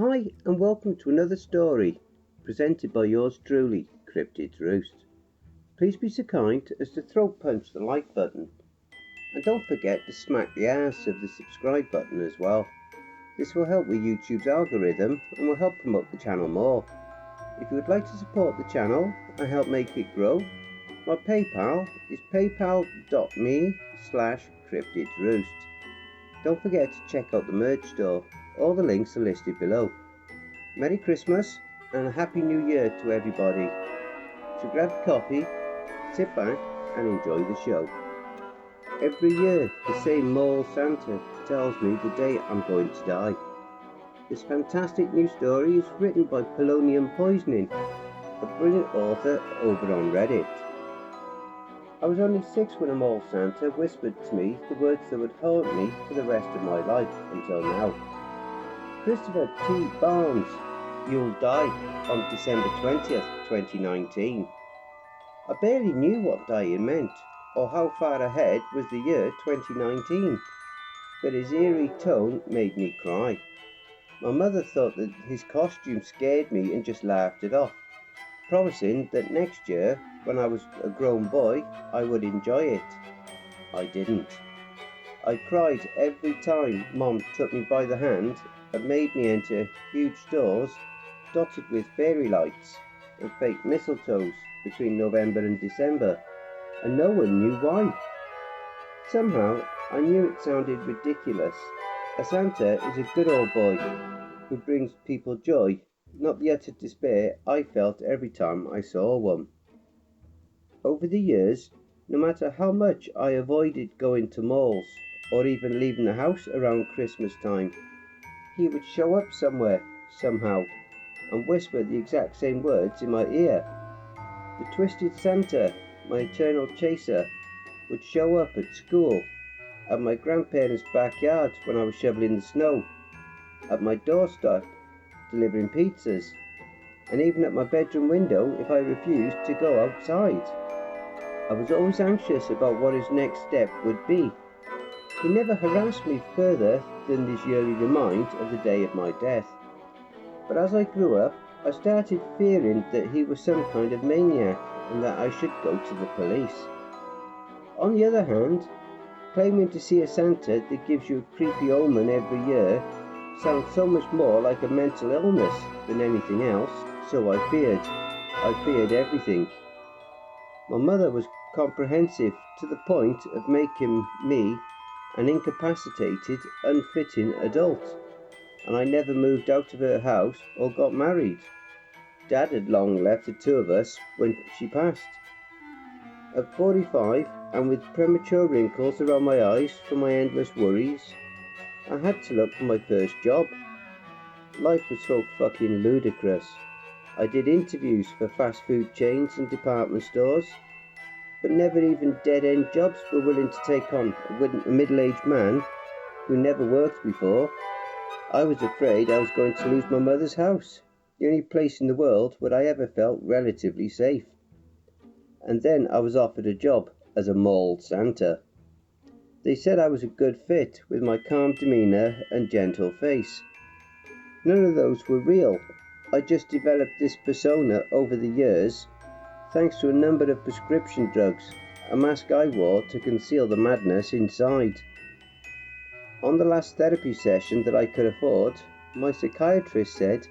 Hi, and welcome to another story presented by yours truly, Cryptids Roost. Please be so kind as to throat punch the like button, and don't forget to smack the ass of the subscribe button as well. This will help with YouTube's algorithm and will help promote the channel more. If you would like to support the channel and help make it grow, my PayPal is paypal.me/cryptidsroost. Don't forget to check out the merch store. All the links are listed below. Merry Christmas and a Happy New Year to everybody. So grab a coffee, sit back and enjoy the show. Every year the same mole Santa tells me the day I'm going to die. This fantastic new story is written by Polonium Poisoning, a brilliant author over on Reddit. I was only 6 when a mole Santa whispered to me the words that would haunt me for the rest of my life until now. Christopher T. Barnes, you'll die on December 20th, 2019. I barely knew what dying meant, or how far ahead was the year 2019, but his eerie tone made me cry. My mother thought that his costume scared me and just laughed it off, promising that next year, when I was a grown boy, I would enjoy it. I didn't. I cried every time Mom took me by the hand and made me enter huge doors dotted with fairy lights and fake mistletoes between November and December, and no one knew why. Somehow I knew it sounded ridiculous. A Santa is a good old boy who brings people joy, not the utter despair I felt every time I saw one. Over the years, no matter how much I avoided going to malls or even leaving the house around Christmas time, he would show up somewhere, somehow, and whisper the exact same words in my ear. The twisted Santa, my eternal chaser, would show up at school, at my grandparents' backyard when I was shoveling the snow, at my doorstep delivering pizzas, and even at my bedroom window if I refused to go outside. I was always anxious about what his next step would be. He never harassed me further than this yearly reminder of the day of my death. But as I grew up, I started fearing that he was some kind of maniac and that I should go to the police. On the other hand, claiming to see a Santa that gives you a creepy omen every year sounds so much more like a mental illness than anything else, so I feared. I feared everything. My mother was comprehensive to the point of making me an incapacitated, unfitting adult, and I never moved out of her house or got married. Dad had long left the two of us when she passed. At 45, and with premature wrinkles around my eyes from my endless worries, I had to look for my first job. Life was so fucking ludicrous. I did interviews for fast food chains and department stores, but never even dead-end jobs were willing to take on a middle-aged man who never worked before. I was afraid I was going to lose my mother's house, the only place in the world where I ever felt relatively safe. And then I was offered a job as a mall Santa. They said I was a good fit with my calm demeanour and gentle face. None of those were real. I just developed this persona over the years, thanks to a number of prescription drugs, a mask I wore to conceal the madness inside. On the last therapy session that I could afford, my psychiatrist said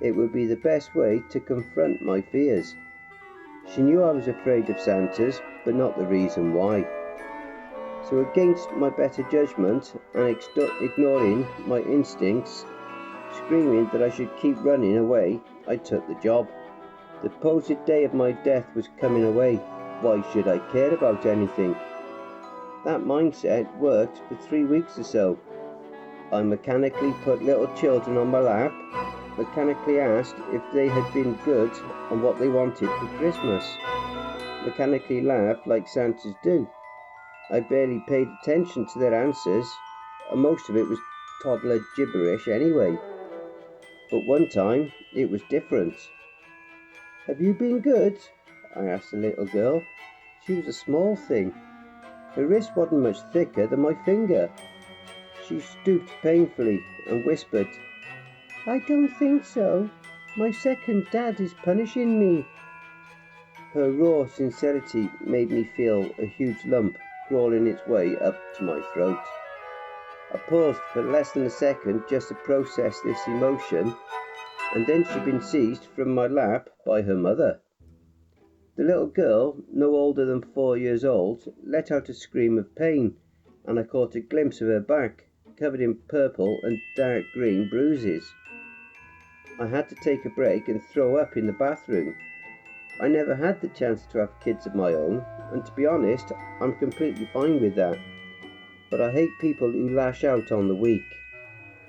it would be the best way to confront my fears. She knew I was afraid of Santas, but not the reason why. So against my better judgment and ignoring my instincts, screaming that I should keep running away, I took the job. The supposed day of my death was coming away. Why should I care about anything? That mindset worked for 3 weeks or so. I mechanically put little children on my lap, mechanically asked if they had been good and what they wanted for Christmas, mechanically laughed like Santas do. I barely paid attention to their answers, and most of it was toddler gibberish anyway. But one time, it was different. "Have you been good?" I asked the little girl. She was a small thing. Her wrist wasn't much thicker than my finger. She stooped painfully and whispered, I don't think so. My second dad is punishing me. Her raw sincerity made me feel a huge lump crawling its way up to my throat. I paused for less than a second just to process this emotion, and then she'd been seized from my lap by her mother. The little girl, no older than 4 years old, let out a scream of pain, and I caught a glimpse of her back, covered in purple and dark green bruises. I had to take a break and throw up in the bathroom. I never had the chance to have kids of my own, and to be honest, I'm completely fine with that. But I hate people who lash out on the weak.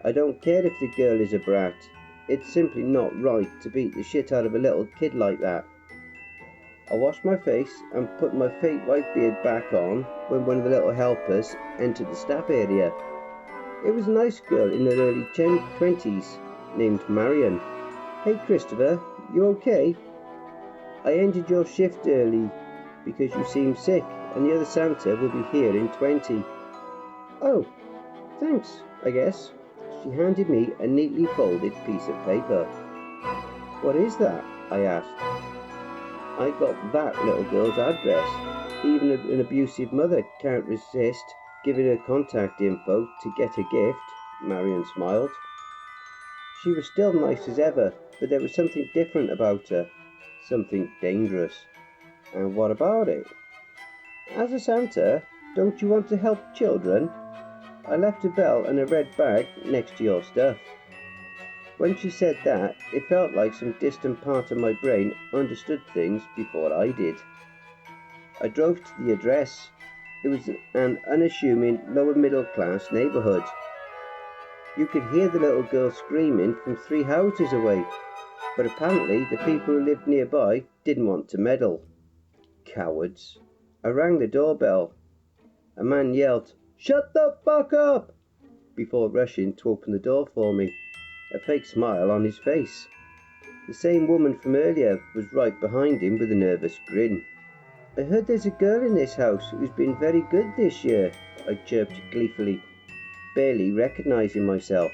I don't care if the girl is a brat. It's simply not right to beat the shit out of a little kid like that. I washed my face and put my fake white beard back on when one of the little helpers entered the staff area. It was a nice girl in her early 20s named Marion. Hey Christopher, you okay? I ended your shift early because you seem sick and the other Santa will be here in 20. Oh, thanks, I guess. She handed me a neatly folded piece of paper. What is that? I asked. I got that little girl's address. Even an abusive mother can't resist giving her contact info to get a gift, Marion smiled. She was still nice as ever, but there was something different about her, something dangerous. And what about it? As a Santa, don't you want to help children? I left a bell and a red bag next to your stuff. When she said that, it felt like some distant part of my brain understood things before I did. I drove to the address. It was an unassuming lower middle class neighbourhood. You could hear the little girl screaming from 3 houses away, but apparently the people who lived nearby didn't want to meddle. Cowards. I rang the doorbell. A man yelled, "Shut the fuck up!" before rushing to open the door for me, a fake smile on his face. The same woman from earlier was right behind him with a nervous grin. "I heard there's a girl in this house who's been very good this year," I chirped gleefully, barely recognising myself.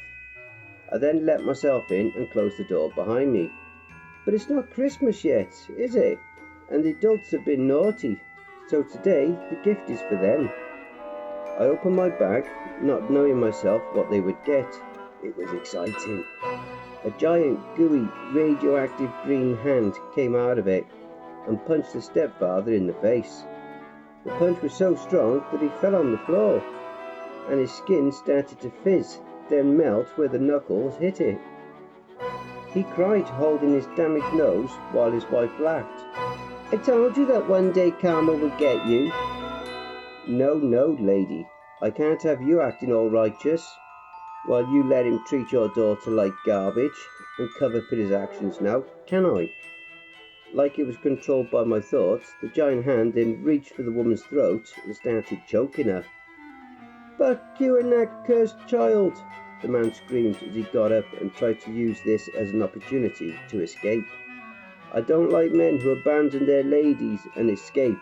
I then let myself in and closed the door behind me. But it's not Christmas yet, is it? And the adults have been naughty, so today the gift is for them. I opened my bag, not knowing myself what they would get. It was exciting. A giant, gooey, radioactive green hand came out of it and punched the stepfather in the face. The punch was so strong that he fell on the floor, and his skin started to fizz, then melt where the knuckles hit it. He cried, holding his damaged nose, while his wife laughed. "I told you that one day karma would get you." No, lady. I can't have you acting all righteous while you let him treat your daughter like garbage and cover for his actions now, can I? Like it was controlled by my thoughts, the giant hand then reached for the woman's throat and started choking her. "Fuck you and that cursed child!" the man screamed as he got up and tried to use this as an opportunity to escape. "I don't like men who abandon their ladies and escape.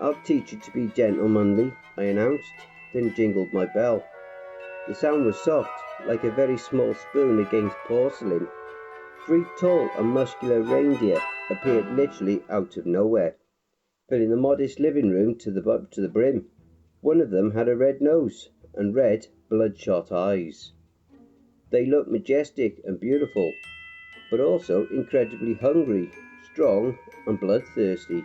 I'll teach you to be gentlemanly," I announced, then jingled my bell. The sound was soft, like a very small spoon against porcelain. 3 tall and muscular reindeer appeared literally out of nowhere, filling the modest living room to the brim. One of them had a red nose and red, bloodshot eyes. They looked majestic and beautiful, but also incredibly hungry, strong, and bloodthirsty.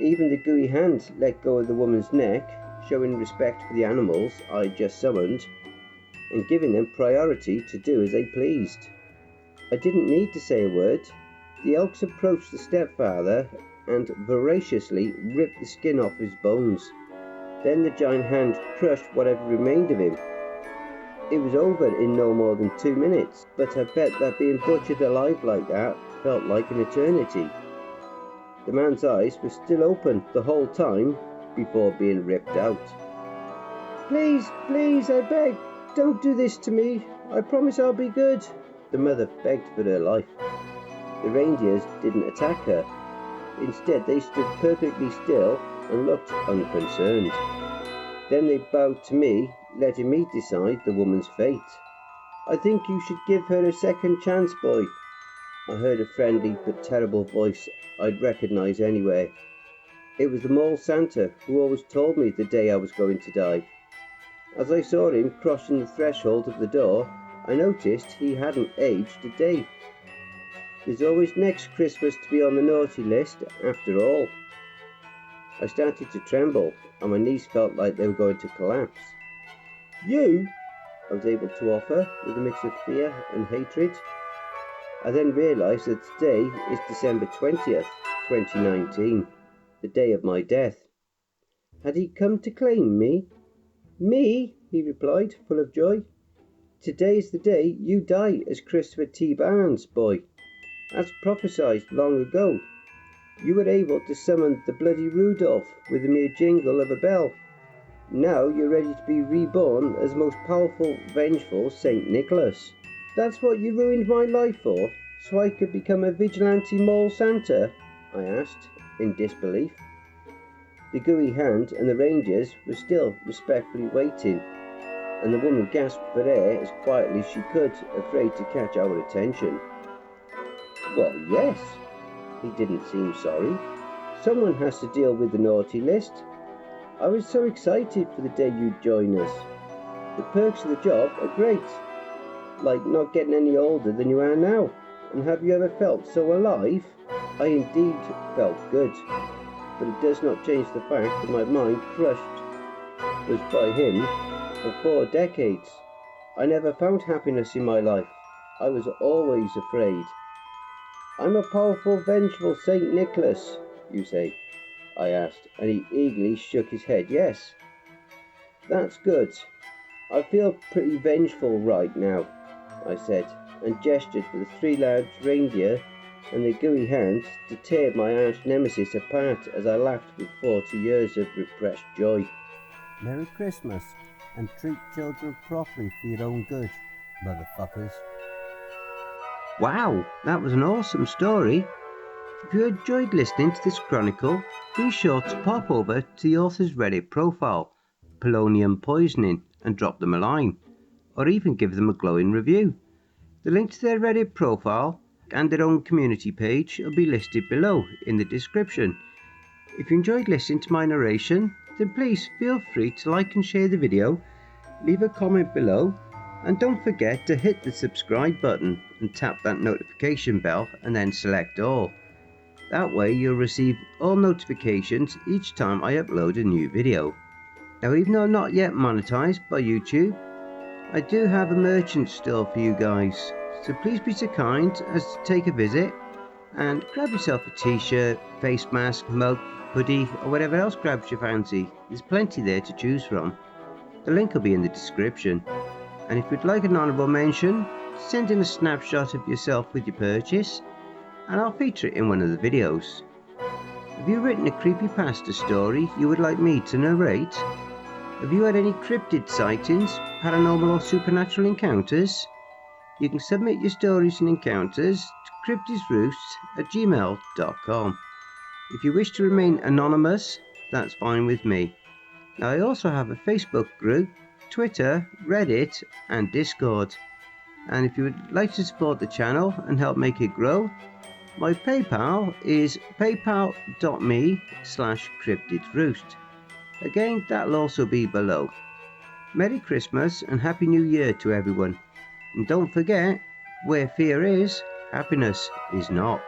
Even the gooey hand let go of the woman's neck, showing respect for the animals I just summoned, and giving them priority to do as they pleased. I didn't need to say a word. The elks approached the stepfather and voraciously ripped the skin off his bones. Then the giant hand crushed whatever remained of him. It was over in no more than 2 minutes, but I bet that being butchered alive like that felt like an eternity. The man's eyes were still open the whole time before being ripped out. Please, I beg, don't do this to me. I promise I'll be good," the mother begged for her life. The reindeers didn't attack her. Instead, they stood perfectly still and looked unconcerned. Then they bowed to me, letting me decide the woman's fate. I think you should give her a second chance, boy. I heard a friendly but terrible voice I'd recognise anywhere. It was the mole Santa who always told me the day I was going to die. As I saw him crossing the threshold of the door, I noticed he hadn't aged a day. There's always next Christmas to be on the naughty list, after all. I started to tremble, and my knees felt like they were going to collapse. You? I was able to offer, with a mix of fear and hatred. I then realised that today is December 20th, 2019, the day of my death. Had he come to claim me? Me? He replied, full of joy. Today's the day you die as Christopher T. Barnes, boy. As prophesied long ago. You were able to summon the bloody Rudolph with a mere jingle of a bell. Now you're ready to be reborn as most powerful, vengeful Saint Nicholas. That's what you ruined my life for, so I could become a vigilante mole Santa? I asked, in disbelief. The gooey hand and the rangers were still respectfully waiting, and the woman gasped for air as quietly as she could, afraid to catch our attention. Well, yes. He didn't seem sorry. Someone has to deal with the naughty list. I was so excited for the day you'd join us. The perks of the job are great, like not getting any older than you are now. And have you ever felt so alive? I indeed felt good, but it does not change the fact that my mind crushed was by him for 4 decades. I never found happiness in my life. I was always afraid. I'm a powerful, vengeful Saint Nicholas, you say? I asked, and he eagerly shook his head. Yes. That's good. I feel pretty vengeful right now, I said, and gestured for the 3 large reindeer and the gooey hands to tear my arch nemesis apart as I laughed with 40 years of repressed joy. Merry Christmas, and treat children properly for your own good, motherfuckers. Wow, that was an awesome story. If you enjoyed listening to this chronicle, be sure to pop over to the author's Reddit profile, Polonium Poisoning, and drop them a line, or even give them a glowing review. The link to their Reddit profile and their own community page will be listed below in the description. If you enjoyed listening to my narration, then please feel free to like and share the video, leave a comment below, and don't forget to hit the subscribe button and tap that notification bell and then select all. That way you'll receive all notifications each time I upload a new video. Now, even though I'm not yet monetized by YouTube, I do have a merchant store for you guys, so please be so kind as to take a visit and grab yourself a t-shirt, face mask, mug, hoodie, or whatever else grabs your fancy. There's plenty there to choose from. The link will be in the description. And if you'd like an honourable mention, send in a snapshot of yourself with your purchase, and I'll feature it in one of the videos. Have you written a creepypasta story you would like me to narrate? Have you had any cryptid sightings, paranormal or supernatural encounters? You can submit your stories and encounters to cryptidsroost@gmail.com. If you wish to remain anonymous, that's fine with me. Now, I also have a Facebook group, Twitter, Reddit, and Discord. And if you would like to support the channel and help make it grow, my PayPal is paypal.me/cryptidsroost. Again, that'll also be below. Merry Christmas and Happy New Year to everyone. And don't forget, where fear is, happiness is not.